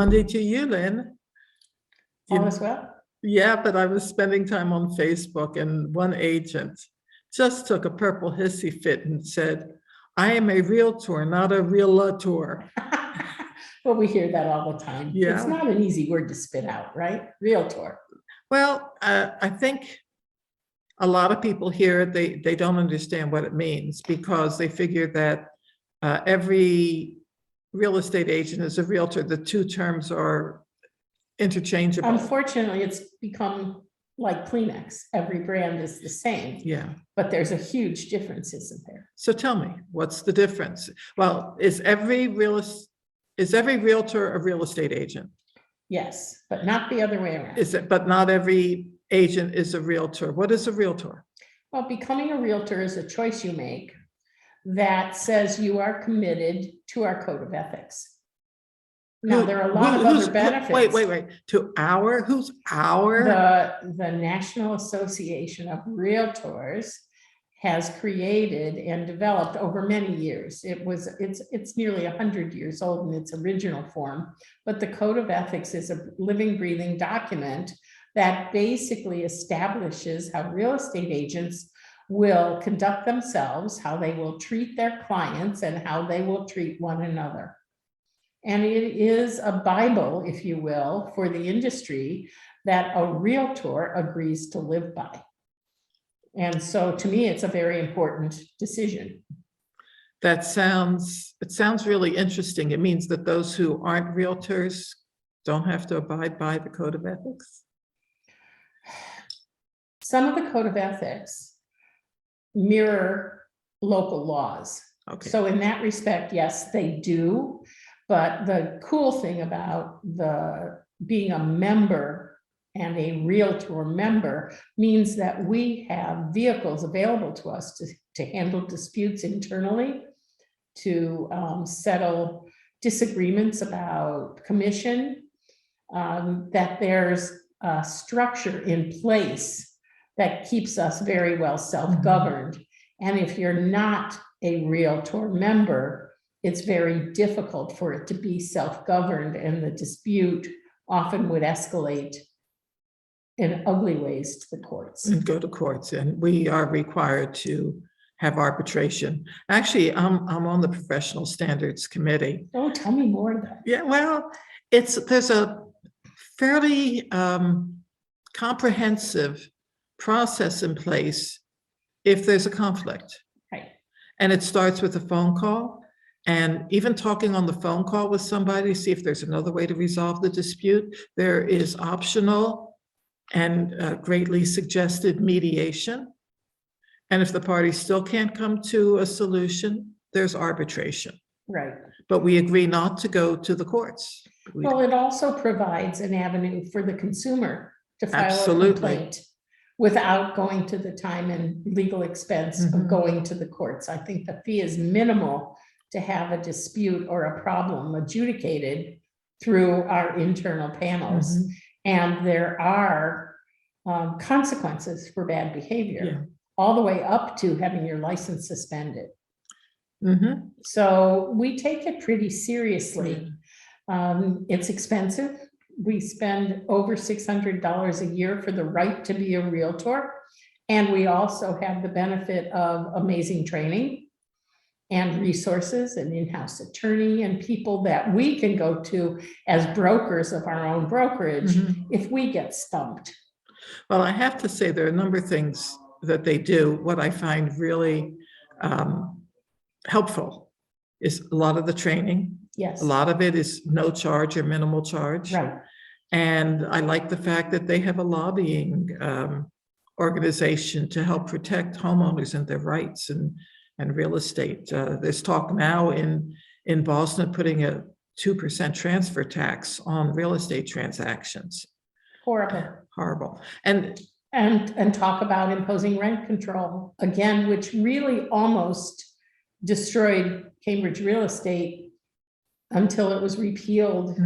Monday to you, Lynn. All is well. Yeah, but I was spending time on Facebook and one agent just took a purple hissy fit and said, I am a realtor, not a realtor. Well, we hear that all the time. Yeah. It's not an easy word to spit out, right? Realtor. Well, I think a lot of people hear it, they don't understand what it means because they figure that every real estate agent is a realtor. The two terms are interchangeable. Unfortunately, it's become like Kleenex. Every brand is the same. Yeah. But there's a huge difference, isn't there? So tell me, what's the difference? Well, is every realtor a real estate agent? Yes, but not the other way around. Is it? But not every agent is a realtor. What is a realtor? Well, becoming a realtor is a choice you make that says you are committed to our code of ethics. Now, there are a lot of other benefits. Wait. Who's our? The National Association of Realtors has created and developed over many years. It's nearly 100 years old in its original form, but the Code of Ethics is a living, breathing document that basically establishes how real estate agents will conduct themselves, how they will treat their clients, and how they will treat one another. And it is a Bible, if you will, for the industry that a realtor agrees to live by. And so to me, it's a very important decision. It sounds really interesting. It means that those who aren't realtors don't have to abide by the Code of Ethics? Some of the Code of Ethics mirror local laws. Okay. So in that respect, yes, they do. But the cool thing about being a member and a realtor member means that we have vehicles available to us to handle disputes internally, to settle disagreements about commission, that there's a structure in place that keeps us very well self-governed. And if you're not a realtor member, it's very difficult for it to be self-governed, and the dispute often would escalate in ugly ways to the courts. And go to courts, and we are required to have arbitration. Actually, I'm on the Professional Standards Committee. Oh, tell me more of that. Yeah, well, there's a fairly comprehensive process in place if there's a conflict. Right. And it starts with a phone call. And even talking on the phone call with somebody, see if there's another way to resolve the dispute. There is optional and greatly suggested mediation. And if the parties still can't come to a solution, there's arbitration. Right. But we agree not to go to the courts. Well, it also provides an avenue for the consumer to file Absolutely. a complaint without going to the time and legal expense of going to the courts. I think the fee is minimal to have a dispute or a problem adjudicated through our internal panels. And there are consequences for bad behavior, all the way up to having your license suspended. So we take it pretty seriously. It's expensive. We spend over $600 a year for the right to be a realtor. And we also have the benefit of amazing training and resources, and in-house attorney, and people that we can go to as brokers of our own brokerage if we get stumped. Well, I have to say there are a number of things that they do. What I find really helpful is a lot of the training. Yes. A lot of it is no charge or minimal charge. Right. And I like the fact that they have a lobbying organization to help protect homeowners and their rights and real estate. There's talk now in Boston putting a 2% transfer tax on real estate transactions. Horrible. And talk about imposing rent control again, which really almost destroyed Cambridge real estate until it was repealed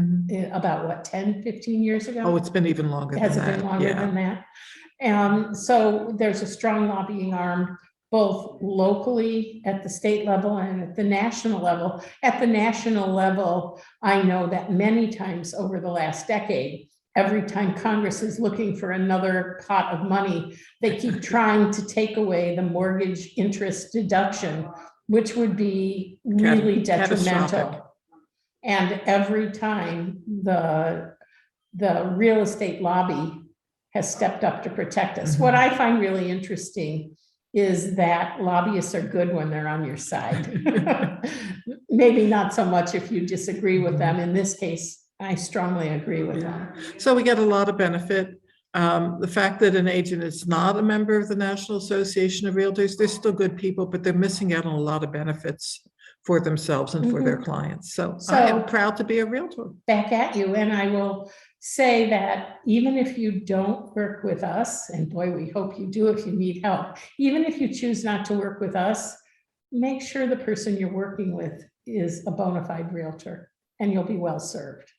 about what, 10, 15 years ago? Oh, it's been even longer than that. Has it been longer than that? So there's a strong lobbying arm. both locally at the state level and at the national level. At the national level, I know that many times over the last decade, every time Congress is looking for another pot of money, they keep trying to take away the mortgage interest deduction, which would be really detrimental. Catastrophic. And every time the real estate lobby has stepped up to protect us. What I find really interesting is that lobbyists are good when they're on your side. Maybe not so much if you disagree with them. In this case, I strongly agree with them. So we get a lot of benefit. The fact that an agent is not a member of the National Association of Realtors, they're still good people, but they're missing out on a lot of benefits for themselves and for their clients. So I am proud to be a realtor. Back at you. And I will say that even if you don't work with us, and boy, we hope you do if you need help, even if you choose not to work with us, make sure the person you're working with is a bona fide realtor and you'll be well served.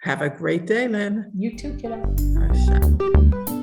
Have a great day, Lynn. You too, kiddo.